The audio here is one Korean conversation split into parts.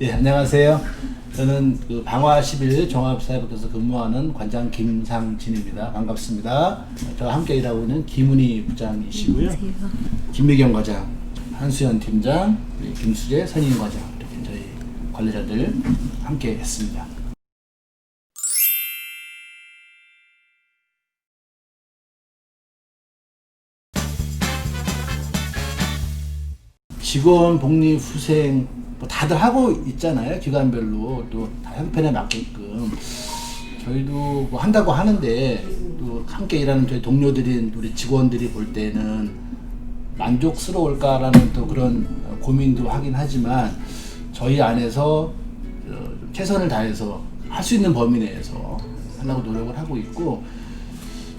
네, 안녕하세요. 저는 그 방화 11 종합사회복지에서 근무하는 관장 김상진입니다. 반갑습니다. 저와 함께 일하고 있는 김은희 부장이시고요. 김미경 과장, 한수연 팀장, 김수재 선임 과장 이렇게 저희 관리자들 함께 했습니다. 직원 복리 후생 뭐 다들 하고 있잖아요. 기관별로 또 다 형편에 맞게끔 저희도 뭐 한다고 하는데 또 함께 일하는 저희 동료들인 우리 직원들이 볼 때는 만족스러울까라는 또 그런 고민도 하긴 하지만 저희 안에서 최선을 다해서 할 수 있는 범위 내에서 하려고 노력을 하고 있고,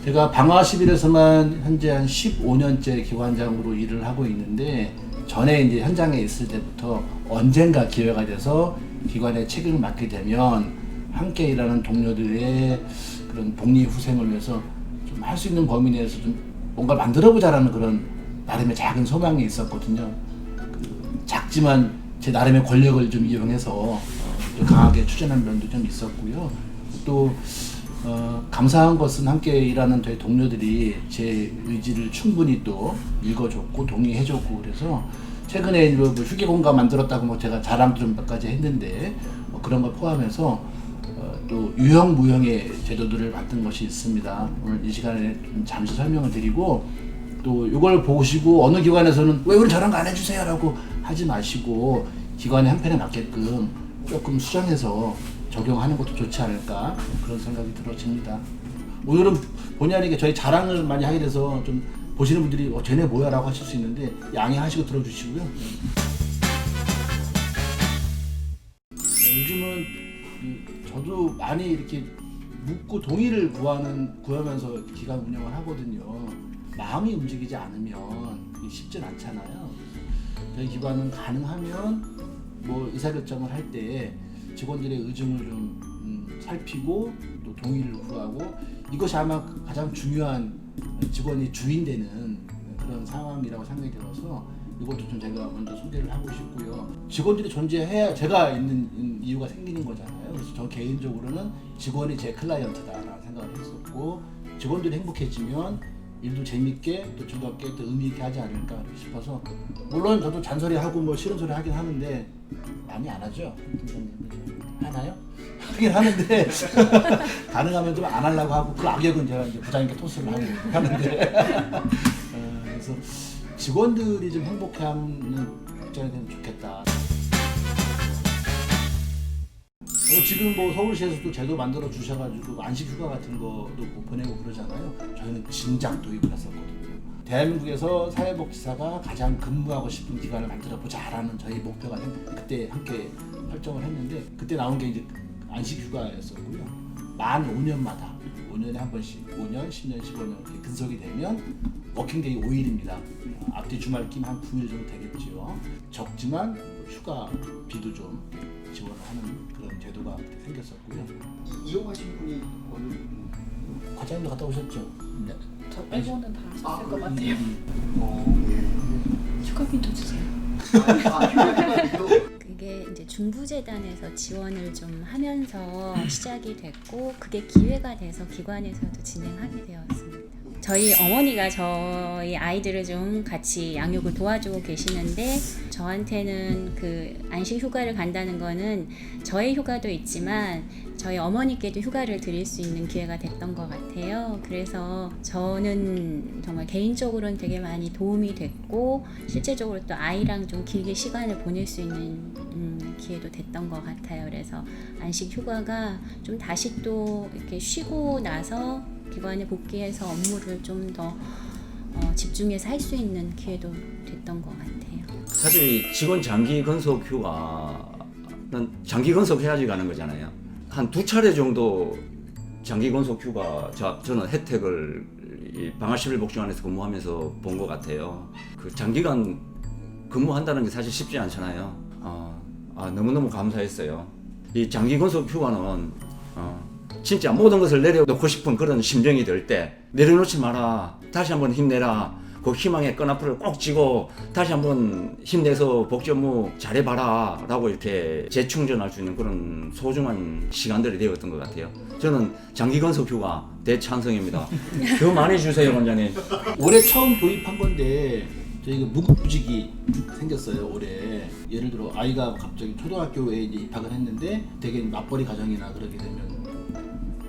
제가 방화 11에서만 현재 한 15년째 기관장으로 일을 하고 있는데, 전에 이제 현장에 있을 때부터 언젠가 기회가 돼서 기관의 책임을 맡게 되면 함께 일하는 동료들의 그런 복리 후생을 위해서 좀 할 수 있는 범위 내에서 좀 뭔가 만들어보자라는 그런 나름의 작은 소망이 있었거든요. 작지만 제 나름의 권력을 좀 이용해서 좀 강하게 추진한 면도 좀 있었고요. 또 감사한 것은 함께 일하는 저희 동료들이 제 의지를 충분히 또 읽어줬고 동의해줬고, 그래서 최근에 뭐 휴게 공간 만들었다고 뭐 제가 자랑도 좀 몇 가지 했는데 그런 걸 포함해서 또 유형 무형의 제도들을 만든 것이 있습니다. 오늘 이 시간에 좀 잠시 설명을 드리고, 또 이걸 보시고 어느 기관에서는 왜 우리 저런 거 안 해주세요 라고 하지 마시고 기관의 형편에 맞게끔 조금 수정해서 적용하는 것도 좋지 않을까, 그런 생각이 들어집니다. 오늘은 본의 아니게 저희 자랑을 많이 하게 돼서 좀 보시는 분들이 쟤네 뭐야 라고 하실 수 있는데 양해하시고 들어주시고요. 요즘은 저도 많이 이렇게 묻고 동의를 구하면서 기관 운영을 하거든요. 마음이 움직이지 않으면 쉽진 않잖아요. 저희 기관은 가능하면 뭐 의사결정을 할 때 직원들의 의중을 좀 살피고 또 동의를 구하고, 이것이 아마 가장 중요한 직원이 주인 되는 그런 상황이라고 생각이 들어서 이것도 좀 제가 먼저 소개를 하고 싶고요. 직원들이 존재해야 제가 있는 이유가 생기는 거잖아요. 그래서 저 개인적으로는 직원이 제 클라이언트다라는 생각을 했었고, 직원들이 행복해지면 일도 재밌게 또 즐겁게 또 의미 있게 하지 않을까 싶어서, 물론 저도 잔소리하고 뭐 싫은 소리 하긴 하는데 많이 안 하죠. 하나요? 하긴 하는데 가능하면 좀 안 하려고 하고, 그 악역은 제가 이제 부장님께 토스를 하고 하는데 그래서 직원들이 좀 행복해하는 입장이 되면 좋겠다. 지금 뭐 서울시에서도 제도 만들어 주셔가지고 안식휴가 같은 거도 뭐 보내고 그러잖아요. 저희는 진작 도입을 했었거든요. 대한민국에서 사회복지사가 가장 근무하고 싶은 기관을 만들어 보자라는 저희 목표가 그때 함께 설정을 했는데, 그때 나온 게 이제 안식휴가였었고요. 만 5년마다 5년에 한 번씩 5년, 10년, 15년 이렇게 근속이 되면 워킹데이 5일입니다. 앞뒤 주말 끼면 한 9일 정도 되겠죠. 적지만 휴가비도 좀 지원을 하는 그런 제도가 생겼었고요. 이용하신 분이 어느 과장님도 갔다 오셨죠? 네. 저 빼고는 다 하셨을 것 같아요. 예. 휴가비도 주세요. 휴가비도 그게 이제 중부재단에서 지원을 좀 하면서 시작이 됐고, 그게 기회가 돼서 기관에서도 진행하게 되었습니다. 저희 어머니가 저희 아이들을 좀 같이 양육을 도와주고 계시는데, 저한테는 그 안식 휴가를 간다는 거는 저의 휴가도 있지만 저희 어머니께도 휴가를 드릴 수 있는 기회가 됐던 것 같아요. 그래서 저는 정말 개인적으로는 되게 많이 도움이 됐고, 실제적으로 또 아이랑 좀 길게 시간을 보낼 수 있는 기회도 됐던 것 같아요. 그래서 안식 휴가가 좀 다시 또 이렇게 쉬고 나서 기관에 복귀해서 업무를 좀 더 집중해서 할 수 있는 기회도 됐던 것 같아요. 사실 직원 장기 근속 휴가는 장기 근속해야지 가는 거잖아요. 한 2차례 정도 장기 근속 휴가 저는 혜택을 이 방화 11 복지관에서 근무하면서 본 것 같아요. 그 장기간 근무한다는 게 사실 쉽지 않잖아요. 너무너무 감사했어요. 이 장기 근속 휴가는 진짜 모든 것을 내려놓고 싶은 그런 심정이 들 때 내려놓지 마라, 다시 한번 힘내라, 그 희망의 끈앞을 꼭 쥐고 다시 한번 힘내서 복지 업무 잘해봐라 라고 이렇게 재충전할 수 있는 그런 소중한 시간들이 되었던 것 같아요. 저는 장기 건속 휴가 대찬성입니다. 더 많이 주세요, 원장님. 올해 처음 도입한 건데 저희가 무급휴직이 생겼어요. 올해 예를 들어 아이가 갑자기 초등학교에 이제 입학을 했는데 되게 맞벌이 가정이나 그러게 되면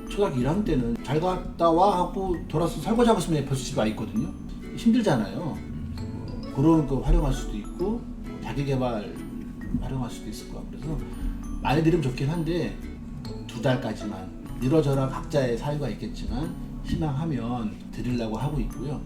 초등학교 1학년 때는 잘 갔다 와 하고 돌아서 설거지하고 있으면 벌써 집에 와 있거든요. 힘들잖아요. 그런 거 활용할 수도 있고 자기개발 활용할 수도 있을 거고 그래서 많이 들으면 좋긴 한데 2달까지만 이러저러 각자의 사유가 있겠지만 희망하면 드리려고 하고 있고요.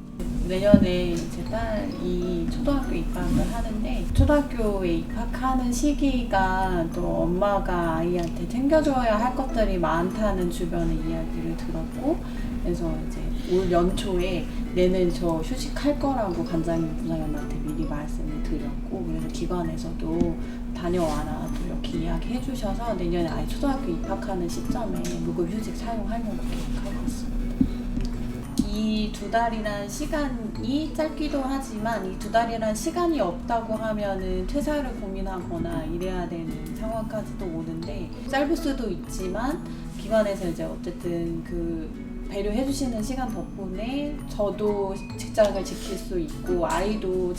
내년에 제 딸이 초등학교 입학을 하는데 초등학교에 입학하는 시기가 또 엄마가 아이한테 챙겨줘야 할 것들이 많다는 주변의 이야기를 들었고 그래서 이제 올 연초에 내년 저 휴직할 거라고 관장님 부장님한테 미리 말씀을 드렸고 그래서 기관에서도 다녀와라 또 이렇게 이야기해 주셔서 내년에 아이 초등학교 입학하는 시점에 무급휴직 사용하려고 계획하고 있습니다. 이 2달이란 시간이 짧기도 하지만 이 2달이란 시간이 없다고 하면은 퇴사를 고민하거나 이래야 되는 상황까지도 오는데 짧을 수도 있지만 기관에서 이제 어쨌든 그 배려해 주시는 시간 덕분에 저도 직장을 지킬 수 있고 아이도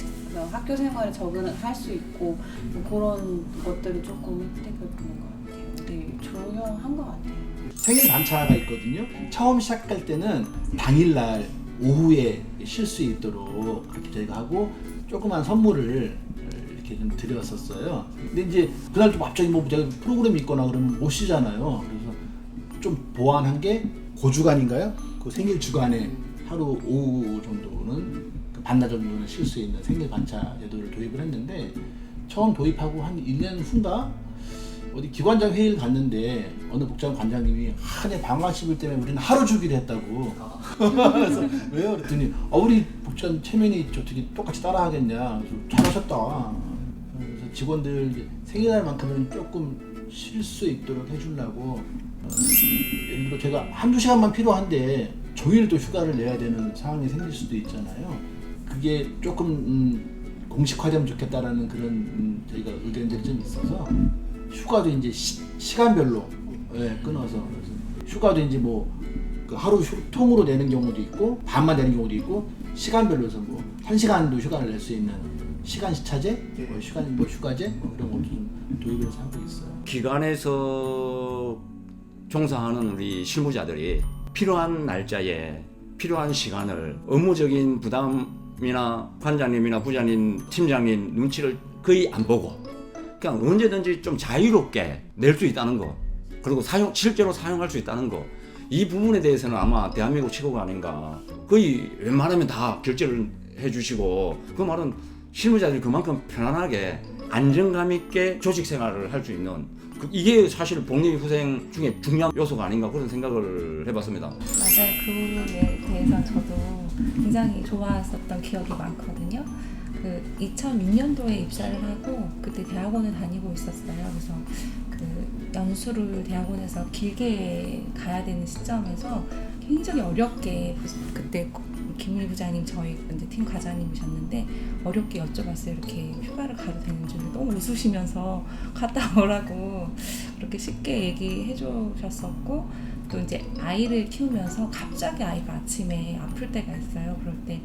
학교 생활에 적응할 수 있고 뭐 그런 것들을 조금 혜택을 보는 것 같아요. 되게 조용한 것 같아요. 생일 반차가 있거든요. 처음 시작할 때는 당일날 오후에 쉴 수 있도록 그렇게 저희가 하고 조그만 선물을 이렇게 좀 드렸었어요. 근데 이제 그날 또 갑자기 뭐 제가 프로그램이 있거나 그러면 못 쉬잖아요. 그래서 좀 보완한 게 고주간인가요? 그 생일 주간에 하루 오후 정도는 그 반나 정도는 쉴 수 있는 생일 반차 제도를 도입을 했는데 처음 도입하고 한 1년 후인가 어디 기관장 회의를 갔는데 어느 복장 관장님이 한해 방학 10일 때문에 우리는 하루 주기로 했다고. 그래서 왜요? 그랬더니 우리 복장 체면이 어떻게 똑같이 따라하겠냐. 그래서 잘하셨다. 그래서 직원들 생일날만큼은 조금 쉴 수 있도록 해주려고 예를 들어 제가 한두 시간만 필요한데 종일 또 휴가를 내야 되는 상황이 생길 수도 있잖아요. 그게 조금 공식화되면 좋겠다라는 그런 저희가 의견들이 좀 있어서 휴가도 이제 시간별로 끊어서 그래서 휴가도 이제 뭐 그 하루 통으로 내는 경우도 있고 반만 내는 경우도 있고 시간별로서 뭐 1시간도 휴가를 낼 수 있는 시간 시차제, 뭐 시간 뭐 휴가제 뭐 이런 것도 좀 도입을 해서 하고 있어요. 기관에서 종사하는 우리 실무자들이 필요한 날짜에 필요한 시간을 업무적인 부담이나 관장님이나 부장님, 팀장님 눈치를 거의 안 보고 그냥 언제든지 좀 자유롭게 낼 수 있다는 거 그리고 실제로 사용할 수 있다는 거 이 부분에 대해서는 아마 대한민국 최고가 아닌가 거의 웬만하면 다 결제를 해주시고 그 말은 실무자들이 그만큼 편안하게 안정감 있게 조직 생활을 할 수 있는 이게 사실 복리후생 중에 중요한 요소가 아닌가 그런 생각을 해봤습니다. 맞아요. 그 부분에 대해서 저도 굉장히 좋았었던 기억이 많거든요. 그 2006년도에 입사를 하고 그때 대학원을 다니고 있었어요. 그래서 그 연수를 대학원에서 길게 가야 되는 시점에서 굉장히 어렵게 그때 김은희 부장님 저희 이제 팀 과장님이셨는데 어렵게 여쭤봤어요. 이렇게 휴가를 가도 되는지 너무 웃으시면서 갔다 오라고 그렇게 쉽게 얘기해 주셨었고 또 이제 아이를 키우면서 갑자기 아이가 아침에 아플 때가 있어요. 그럴 때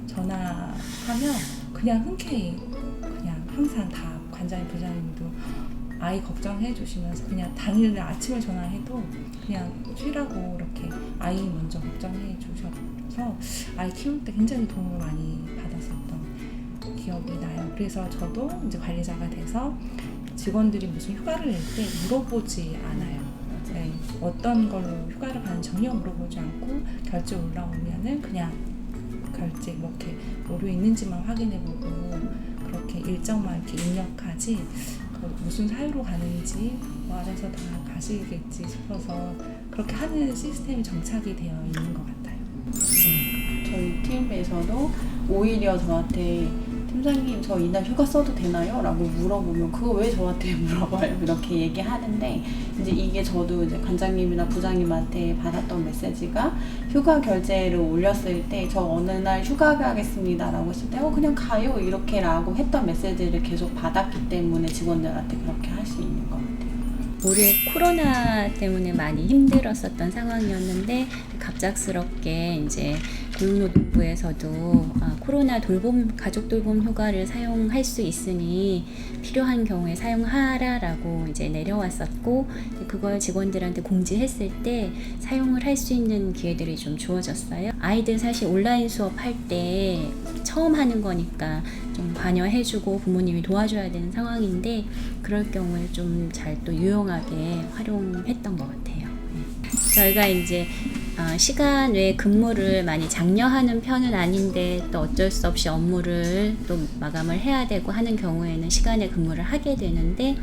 전화하면 그냥 흔쾌히 그냥 항상 다 관장님 부장님도 아이 걱정해 주시면서 그냥 당일날 아침에 전화해도 그냥 쉬라고 이렇게 아이 먼저 걱정해 주셔서 아이 키울 때 굉장히 도움을 많이 받았었던 기억이 나요. 그래서 저도 이제 관리자가 돼서 직원들이 무슨 휴가를 낼 때 물어보지 않아요. 네, 어떤 걸로 휴가를 가는지 전혀 물어보지 않고 결제 올라오면은 그냥 결제 뭐 이렇게 오류 있는지만 확인해보고 그렇게 일정만 이렇게 입력하지 무슨 사유로 가는지 뭐 알아서 다 가시겠지 싶어서 그렇게 하는 시스템이 정착이 되어 있는 것 같아요. 저희 팀에서도 오히려 저한테 팀장님 저 이날 휴가 써도 되나요? 라고 물어보면 그거 왜 저한테 물어봐요? 이렇게 얘기하는데 이제 이게 저도 이제 관장님이나 부장님한테 받았던 메시지가 휴가 결제를 올렸을 때 저 어느 날 휴가 가겠습니다 라고 했을 때 그냥 가요 이렇게 라고 했던 메시지를 계속 받았기 때문에 직원들한테 그렇게 할 수 있는 것 같아요. 올해 코로나 때문에 많이 힘들었었던 상황이었는데 갑작스럽게 이제 고용노동부에서도 코로나 가족 돌봄 휴가를 사용할 수 있으니 필요한 경우에 사용하라라고 이제 내려왔었고 그걸 직원들한테 공지했을 때 사용을 할 수 있는 기회들이 좀 주어졌어요. 아이들 사실 온라인 수업할 때 처음 하는 거니까 좀 관여해주고 부모님이 도와줘야 되는 상황인데 그럴 경우에 좀 잘 또 유용하게 활용했던 것 같아요. 저희가 이제 시간 외에 근무를 많이 장려하는 편은 아닌데 또 어쩔 수 없이 업무를 또 마감을 해야 되고 하는 경우에는 시간에 근무를 하게 되는데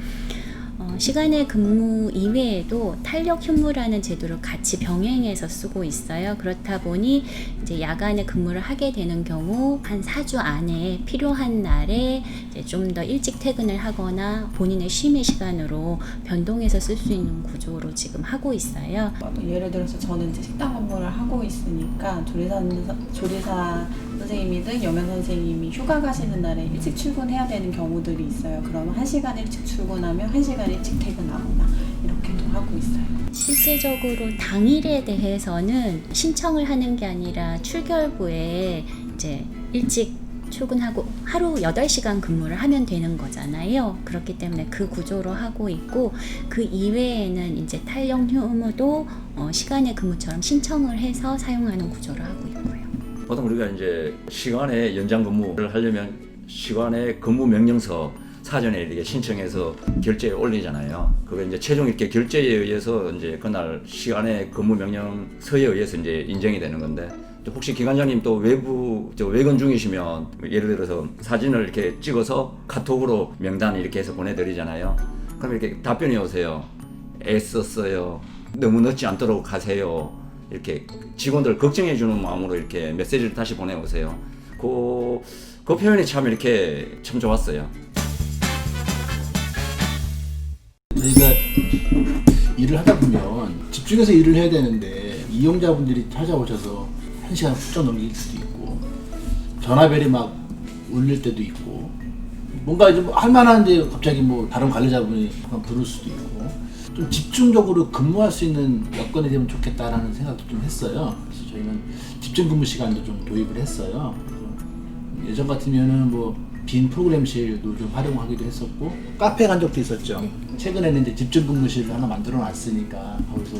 시간의 근무 이외에도 탄력 휴무라는 제도를 같이 병행해서 쓰고 있어요. 그렇다 보니 이제 야간에 근무를 하게 되는 경우 한 4주 안에 필요한 날에 좀 더 일찍 퇴근을 하거나 본인의 쉼의 시간으로 변동해서 쓸 수 있는 구조로 지금 하고 있어요. 예를 들어서 저는 이제 식당 업무를 하고 있으니까 조리사 선생님이든 여명 선생님이 휴가 가시는 날에 일찍 출근해야 되는 경우들이 있어요. 그러면 1시간 일찍 출근하면 1시간 일찍 퇴근하거나 이렇게도 하고 있어요. 실제적으로 당일에 대해서는 신청을 하는 게 아니라 출결부에 이제 일찍 출근하고 하루 8시간 근무를 하면 되는 거잖아요. 그렇기 때문에 그 구조로 하고 있고 그 이외에는 이제 탄력 휴무도 시간의 근무처럼 신청을 해서 사용하는 구조를 하고 있고요. 보통 우리가 이제 시간에 연장 근무를 하려면 시간에 근무 명령서 사전에 이렇게 신청해서 결제에 올리잖아요. 그게 이제 최종 이렇게 결제에 의해서 이제 그날 시간에 근무 명령서에 의해서 이제 인정이 되는 건데 혹시 기관장님 또 외근 중이시면 예를 들어서 사진을 이렇게 찍어서 카톡으로 명단 이렇게 해서 보내드리잖아요. 그럼 이렇게 답변이 오세요. 애썼어요. 너무 늦지 않도록 하세요. 이렇게 직원들 걱정해주는 마음으로 이렇게 메시지를 다시 보내오세요. 그 표현이 참 이렇게 참 좋았어요. 저희가 일을 하다 보면 집중해서 일을 해야 되는데 이용자분들이 찾아오셔서 1시간 훌쩍 넘길 수도 있고 전화벨이 막 울릴 때도 있고 뭔가 좀 할만한데 갑자기 뭐 다른 관리자분이 부를 수도 있고 좀 집중적으로 근무할 수 있는 여건이 되면 좋겠다라는 생각도 좀 했어요. 그래서 저희는 집중 근무 시간도 좀 도입을 했어요. 예전 같으면은 뭐 빈 프로그램실도 좀 활용하기도 했었고 카페 간 적도 있었죠. 네. 최근에는 이제 집중 근무실을 하나 만들어 놨으니까 거기서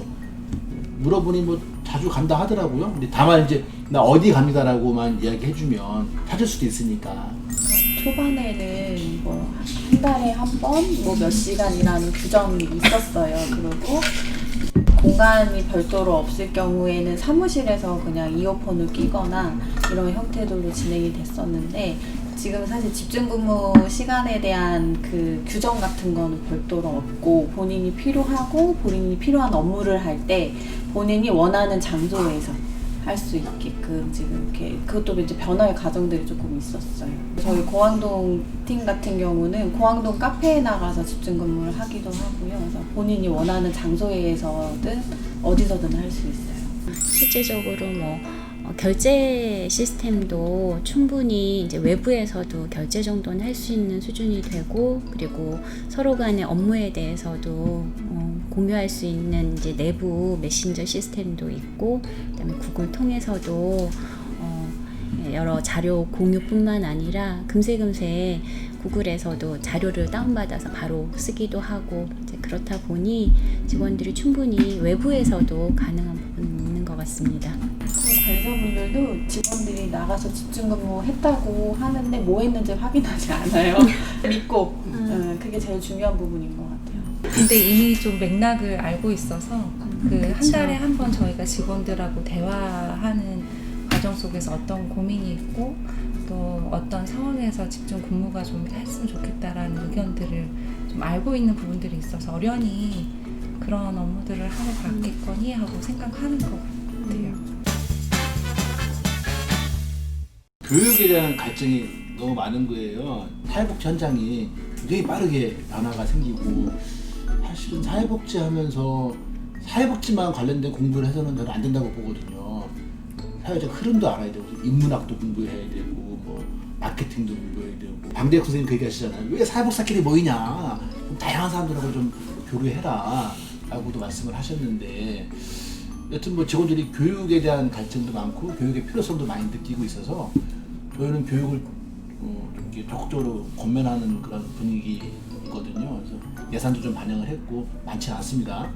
물어보니 뭐 자주 간다 하더라고요. 근데 다만 이제 나 어디 갑니다라고만 이야기해주면 찾을 수도 있으니까. 초반에는 뭐 한 달에 한 번 뭐 몇 시간이라는 규정이 있었어요. 그리고 공간이 별도로 없을 경우에는 사무실에서 그냥 이어폰을 끼거나 이런 형태들로 진행이 됐었는데 지금 사실 집중근무 시간에 대한 그 규정 같은 거는 별도로 없고 본인이 필요한 업무를 할 때 본인이 원하는 장소에서 할 수 있게끔 지금 이렇게 그것도 이제 변화의 과정들이 조금 있었어요. 저희 고항동 팀 같은 경우는 고항동 카페에 나가서 집중 근무를 하기도 하고요. 그래서 본인이 원하는 장소에서든 어디서든 할 수 있어요. 실제적으로 뭐 결제 시스템도 충분히 이제 외부에서도 결제 정도는 할 수 있는 수준이 되고 그리고 서로 간의 업무에 대해서도 공유할 수 있는 이제 내부 메신저 시스템도 있고 그다음에 구글 통해서도 여러 자료 공유뿐만 아니라 금세 구글에서도 자료를 다운받아서 바로 쓰기도 하고 이제 그렇다 보니 직원들이 충분히 외부에서도 가능한 부분이 있는 것 같습니다. 관리자분들도 직원들이 나가서 집중근무 했다고 하는데 뭐 했는지 확인하지 않아요. 믿고 그게 제일 중요한 부분인 것 같아요. 근데 이미 좀 맥락을 알고 있어서 그 한 그쵸. 달에 한 번 저희가 직원들하고 대화하는 과정 속에서 어떤 고민이 있고 또 어떤 상황에서 집중 근무가 좀 했으면 좋겠다라는 의견들을 좀 알고 있는 부분들이 있어서 어련히 그런 업무들을 하러 갔겠거니 하고 생각하는 것 같아요. 교육에 대한 갈증이 너무 많은 거예요. 사회복지 현장이 굉장히 빠르게 변화가 생기고 사실은 사회복지 하면서 사회복지만 관련된 공부를 해서는 저는 안 된다고 보거든요. 사회적 흐름도 알아야 되고 인문학도 공부해야 되고 뭐 마케팅도 공부해야 되고 방대혁 선생님 그 얘기하시잖아요. 왜 사회복사끼리 모이냐? 좀 다양한 사람들하고 좀 교류해라 라고도 말씀을 하셨는데 여튼 뭐 직원들이 교육에 대한 갈증도 많고 교육의 필요성도 많이 느끼고 있어서 저희는 교육을 좀 이렇게 적극적으로 권면하는 그런 분위기거든요. 그래서 예산도 좀 반영을 했고 많지 않습니다.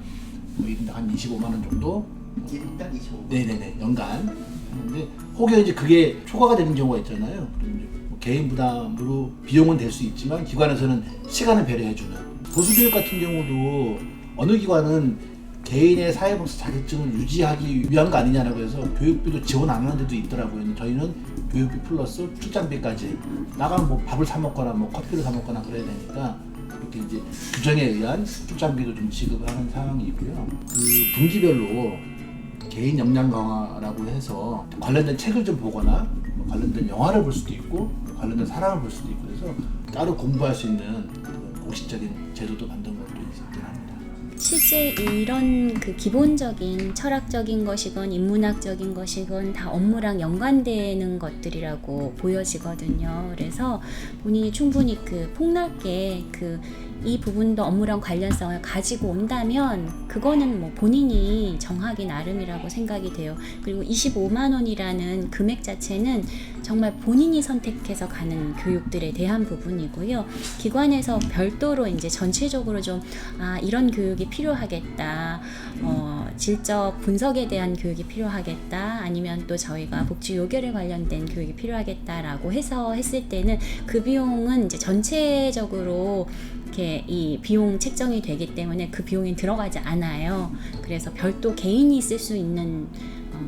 뭐 일인당 한 25만 원 정도. 1인당 25만. 네네네 연간 하는데 혹여 이제 그게 초과가 되는 경우가 있잖아요. 그럼 이제 뭐 개인 부담으로 비용은 될 수 있지만 기관에서는 시간을 배려해주는 보수교육 같은 경우도 어느 기관은 개인의 사회복지 자격증을 유지하기 위한 거 아니냐라고 해서 교육비도 지원 안 하는 데도 있더라고요. 근데 저희는 교육비 플러스 출장비까지 나가면 뭐 밥을 사 먹거나 뭐 커피를 사 먹거나 그래야 되니까 이렇게 이제 규정에 의한 출장비도 좀 지급을 하는 상황이고요. 그 분기별로 개인 역량 강화라고 해서 관련된 책을 좀 보거나 뭐 관련된 영화를 볼 수도 있고 관련된 사람을 볼 수도 있고 그래서 따로 공부할 수 있는 그런 공식적인 제도도 만든 것도 있긴 합니다. 실제 이런 그 기본적인 철학적인 것이건 인문학적인 것이건 다 업무랑 연관되는 것들이라고 보여지거든요. 그래서 본인이 충분히 그 폭넓게 이 부분도 업무랑 관련성을 가지고 온다면 그거는 뭐 본인이 정하기 나름이라고 생각이 돼요. 그리고 25만 원이라는 금액 자체는 정말 본인이 선택해서 가는 교육들에 대한 부분이고요. 기관에서 별도로 이제 전체적으로 좀 이런 교육이 필요하겠다. 질적 분석에 대한 교육이 필요하겠다. 아니면 또 저희가 복지 요결에 관련된 교육이 필요하겠다라고 해서 했을 때는 그 비용은 이제 전체적으로 이렇게 이 비용 책정이 되기 때문에 그 비용이 들어가지 않아요. 그래서 별도 개인이 쓸 수 있는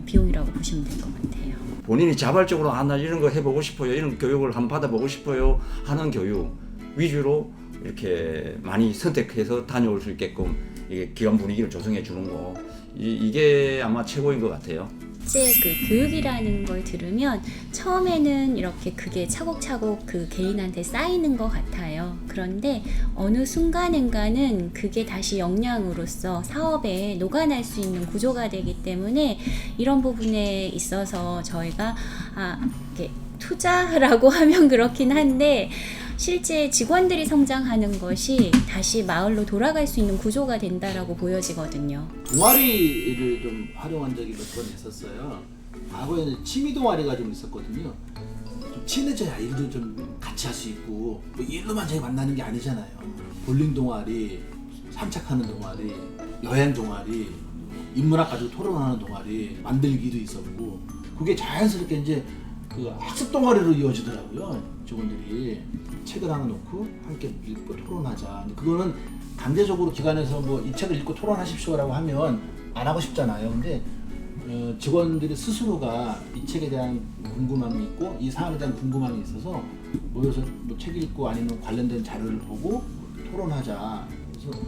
비용이라고 보시면 될 것 같아요. 본인이 자발적으로 나 이런 거 해보고 싶어요, 이런 교육을 한번 받아보고 싶어요 하는 교육 위주로 이렇게 많이 선택해서 다녀올 수 있게끔 이게 기관 분위기를 조성해 주는 거 이게 아마 최고인 것 같아요. 실제 그 교육이라는 걸 들으면 처음에는 이렇게 그게 차곡차곡 그 개인한테 쌓이는 것 같아요. 그런데 어느 순간인가는 그게 다시 역량으로서 사업에 녹아날 수 있는 구조가 되기 때문에 이런 부분에 있어서 저희가 이렇게 투자라고 하면 그렇긴 한데 실제 직원들이 성장하는 것이 다시 마을로 돌아갈 수 있는 구조가 된다라고 보여지거든요. 동아리를 좀 활용한 적이 몇 번 있었어요. 과거에는 취미 동아리가 좀 있었거든요. 좀 친해져야 일도 좀 같이 할 수 있고 뭐 일로만 저희 만나는 게 아니잖아요. 볼링 동아리, 산책하는 동아리, 여행 동아리, 인문학 가지고 토론하는 동아리, 만들기도 있었고 그게 자연스럽게 이제 그 학습 동아리로 이어지더라고요. 직원들이 책을 하나 놓고 함께 읽고 토론하자. 근데 그거는 강제적으로 기관에서 뭐 이 책을 읽고 토론하십시오라고 하면 안 하고 싶잖아요. 근데 직원들이 스스로가 이 책에 대한 궁금함이 있고 이 사안에 대한 궁금함이 있어서 모여서 뭐 책 읽고 아니면 관련된 자료를 보고 토론하자. 그래서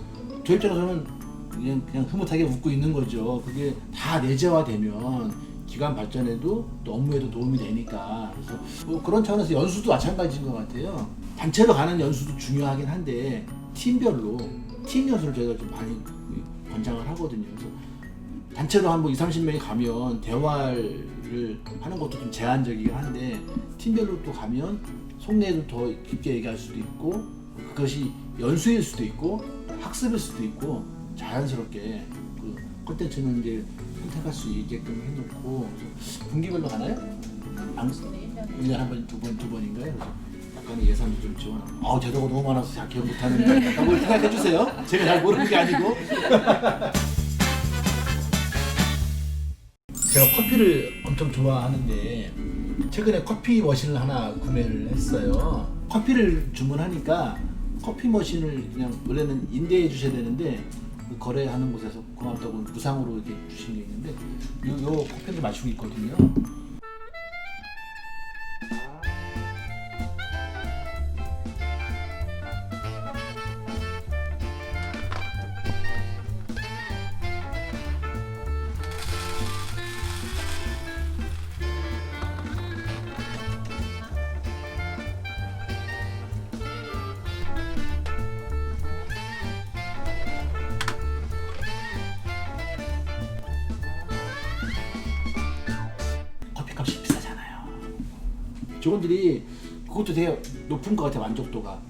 저 입장에서는 그냥 흐뭇하게 웃고 있는 거죠. 그게 다 내재화되면 기관 발전에도 또 업무에도 도움이 되니까 그래서 뭐 그런 차원에서 연수도 마찬가지인 것 같아요. 단체로 가는 연수도 중요하긴 한데 팀별로 팀 연수를 저희가 좀 많이 권장을 하거든요. 그래서 단체로 한 뭐 20-30명이 가면 대화를 하는 것도 좀 제한적이긴 한데 팀별로 또 가면 속내를 더 깊게 얘기할 수도 있고 그것이 연수일 수도 있고 학습일 수도 있고 자연스럽게 그 콘텐츠는 이제 선택할 수 있게끔 해놓고 분기별로 가나요? 방송 1년에 한 번, 두 번인가요? 약간의 예산도 좀 지원하고 제도가 너무 많아서 잘 기억 못하는데 라고 생각해 주세요. 제가 잘 모르는 게 아니고 제가 커피를 엄청 좋아하는데 최근에 커피 머신을 하나 구매를 했어요. 커피를 주문하니까 커피 머신을 그냥 원래는 임대해 주셔야 되는데 거래하는 곳에서 고맙다고 무상으로 이렇게 주신 게 있는데 요 커피를 마시고 있거든요. 직원들이 그것도 되게 높은 것 같아요. 만족도가.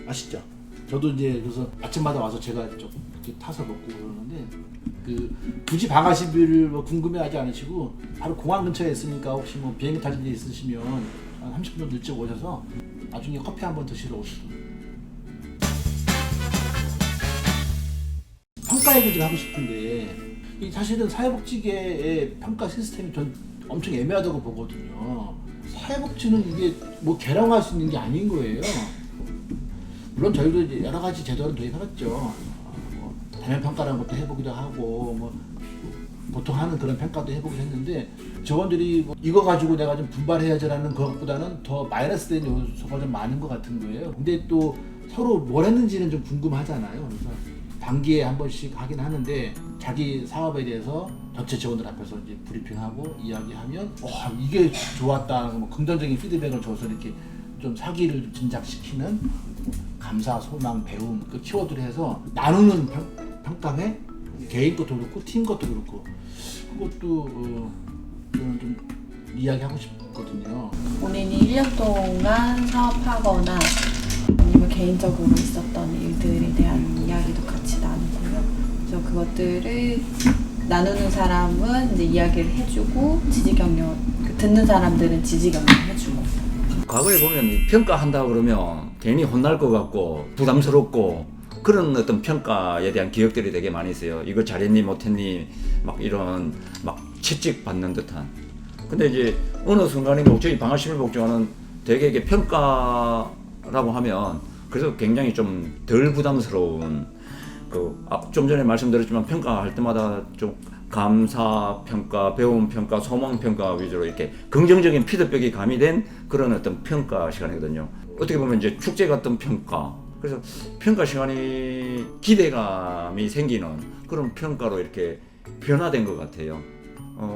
아시죠? 저도 이제 그래서 아침마다 와서 제가 좀 이렇게 타서 먹고 그러는데 굳이 방아시비를 뭐 궁금해하지 않으시고 바로 공항 근처에 있으니까 혹시 뭐 비행기 타실 일 있으시면 한 30분 정도 일찍 오셔서 나중에 커피 한번 드시러 오시고. 평가 얘기 좀 하고 싶은데 이 사실은 사회복지계의 평가 시스템이 전 엄청 애매하다고 보거든요. 사회복지는 이게 뭐 개량할 수 있는 게 아닌 거예요. 물론 저희도 이제 여러 가지 제도를 도입해봤죠. 뭐 대면 평가라는 것도 해보기도 하고 뭐 보통 하는 그런 평가도 해보기도 했는데 직원들이 뭐 이거 가지고 내가 좀 분발해야지라는 것보다는 더 마이너스된 요소가 좀 많은 것 같은 거예요. 근데 또 서로 뭘 했는지는 좀 궁금하잖아요. 그래서 단기에 한 번씩 하긴 하는데 자기 사업에 대해서 전체 직원들 앞에서 이제 브리핑하고 이야기하면 이게 좋았다, 뭐 긍정적인 피드백을 줘서 이렇게 좀 사기를 진작시키는 감사, 소망, 배움 그 키워드를 해서 나누는 평가회, 개인 것도 그렇고 팀 것도 그렇고 그것도 저는 좀 이야기하고 싶거든요. 본인이 1년 동안 사업하거나 아니면 개인적으로 있었던 일들에 대한 이야기도 같이 나누고요. 그래서 그것들을 나누는 사람은 이제 이야기를 해주고 지지경련, 듣는 사람들은 지지경련 해주고. 과거에 보면 평가한다 그러면 괜히 혼날 것 같고 부담스럽고 그런 어떤 평가에 대한 기억들이 되게 많이 있어요. 이거 잘했니 못했니 막 이런 막 채찍 받는 듯한. 근데 이제 어느 순간인가 저희 방아시민복지관은 되게 이게 평가라고 하면 그래서 굉장히 좀 덜 부담스러운 좀 전에 말씀드렸지만 평가할 때마다 좀 감사 평가, 배움 평가, 소망 평가 위주로 이렇게 긍정적인 피드백이 가미된 그런 어떤 평가 시간이거든요. 어떻게 보면 이제 축제 같은 평가. 그래서 평가 시간이 기대감이 생기는 그런 평가로 이렇게 변화된 것 같아요.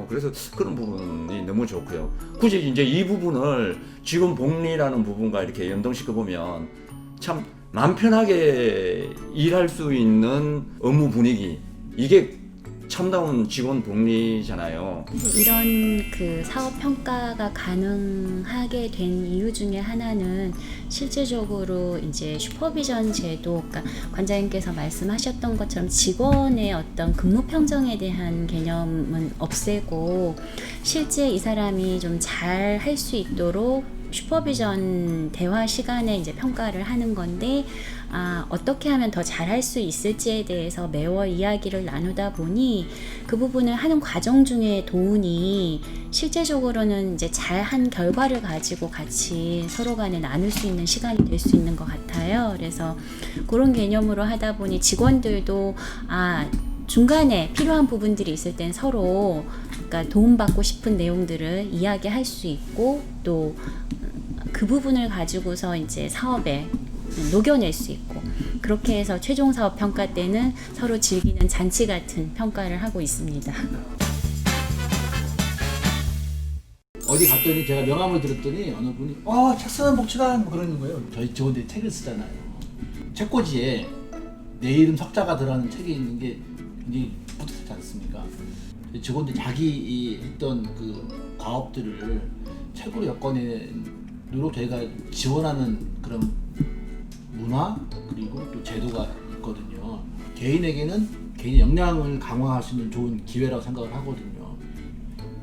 그래서 그런 부분이 너무 좋고요. 굳이 이제 이 부분을 직원 복리라는 부분과 이렇게 연동시켜 보면 참 마음 편하게 일할 수 있는 업무 분위기, 이게 참다운 직원 복리잖아요. 이런 그 사업 평가가 가능하게 된 이유 중에 하나는 실제적으로 이제 슈퍼비전 제도, 그러니까 관장님께서 말씀하셨던 것처럼 직원의 어떤 근무 평정에 대한 개념은 없애고 실제 이 사람이 좀 잘 할 수 있도록 슈퍼비전 대화 시간에 이제 평가를 하는 건데 어떻게 하면 더 잘할 수 있을지에 대해서 매월 이야기를 나누다 보니 그 부분을 하는 과정 중에 도움이 실제적으로는 이제 잘한 결과를 가지고 같이 서로 간에 나눌 수 있는 시간이 될 수 있는 것 같아요. 그래서 그런 개념으로 하다 보니 직원들도 중간에 필요한 부분들이 있을 땐 서로 그러니까 도움받고 싶은 내용들을 이야기할 수 있고 또 그 부분을 가지고서 이제 사업에 녹여낼 수 있고 그렇게 해서 최종 사업 평가 때는 서로 즐기는 잔치 같은 평가를 하고 있습니다. 어디 갔더니 제가 명함을 들었더니 어느 분이 책 쓰는 복지관 뭐 그러는 거예요. 저희 직원들이 책을 쓰잖아요. 책꽂이에 내 이름 석자가 들어가는 책이 있는 게 굉장히 뿌듯하지 않습니까? 직원들이 자기 했던 그 과업들을 책으로 엮어내도록 저희가 지원하는 그런 문화 그리고 또 제도가 있거든요. 개인에게는 개인의 역량을 강화할 수 있는 좋은 기회라고 생각을 하거든요.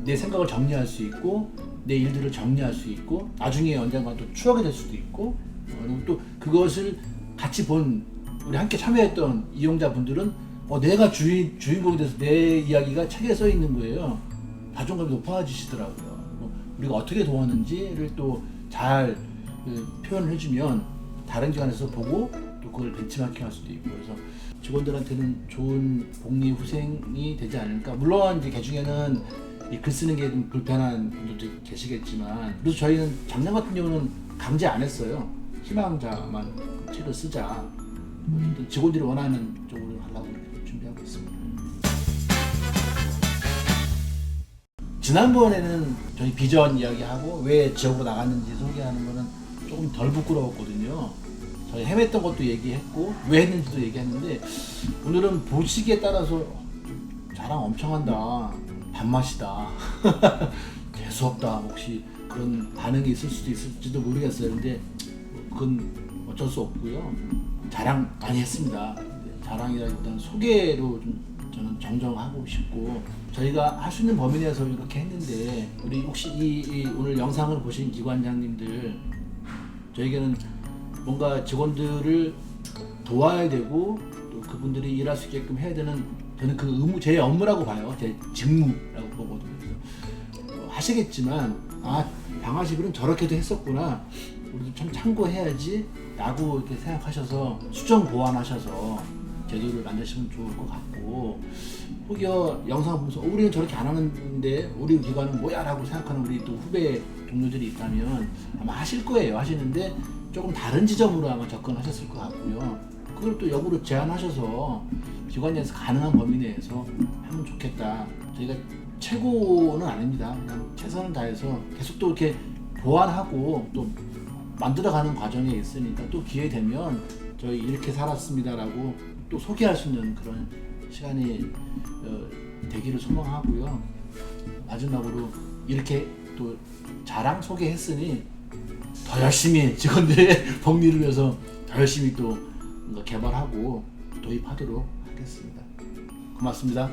내 생각을 정리할 수 있고 내 일들을 정리할 수 있고 나중에 언젠가 또 추억이 될 수도 있고 그리고 또 그것을 같이 본 우리 함께 참여했던 이용자분들은 내가 주인공이 돼서 내 이야기가 책에 써 있는 거예요. 자존감이 높아지시더라고요. 우리가 어떻게 도왔는지를 또 잘 표현을 해주면 다른 기관에서 보고 또 그걸 벤치마킹 할 수도 있고 그래서 직원들한테는 좋은 복리 후생이 되지 않을까. 물론 이제 그 중에는 이 글 쓰는 게 좀 불편한 분들도 계시겠지만 그래서 저희는 작년 같은 경우는 강제 안 했어요. 희망자만 책을 쓰자. 직원들이 원하는 쪽으로 하려고 준비하고 있습니다. 지난번에는 저희 비전 이야기하고 왜 지역으로 나갔는지 소개하는 거는 조금 덜 부끄러웠거든요. 저희 헤맸던 것도 얘기했고 왜 했는지도 얘기했는데 오늘은 보시기에 따라서 자랑 엄청 한다. 밥맛이다. 재수없다. 혹시 그런 반응이 있을 수도 있을지도 모르겠어요. 근데 그건 어쩔 수 없고요. 자랑 많이 했습니다. 자랑이라기보다는 소개로 좀 저는 정정하고 싶고, 저희가 할 수 있는 범위 내에서 이렇게 했는데, 우리 혹시 이 오늘 영상을 보신 기관장님들, 저에게는 뭔가 직원들을 도와야 되고 또 그분들이 일할 수 있게끔 해야 되는, 저는 그 의무, 제 업무라고 봐요. 제 직무라고 보거든요. 그래서 하시겠지만 방화시비는 저렇게도 했었구나, 우리도 참 참고해야지 라고 이렇게 생각하셔서 수정 보완하셔서 제도를 만드시면 좋을 것 같고, 혹여 영상 보면서 우리는 저렇게 안 하는데 우리 기관은 뭐야 라고 생각하는 우리 또 후배 동료들이 있다면 아마 하실 거예요. 하시는데 조금 다른 지점으로 아마 접근하셨을 것 같고요. 그걸 또 역으로 제안하셔서 기관 내에서 가능한 범위 내에서 하면 좋겠다. 저희가 최고는 아닙니다. 그냥 최선을 다해서 계속 또 이렇게 보완하고 또 만들어가는 과정에 있으니까, 또 기회 되면 저희 이렇게 살았습니다라고 또 소개할 수 있는 그런 시간이 되기를 소망하고요. 마지막으로 이렇게 또 자랑 소개했으니 더 열심히 직원들의 복리를 위해서 더 열심히 또 뭔가 개발하고 도입하도록 하겠습니다. 고맙습니다.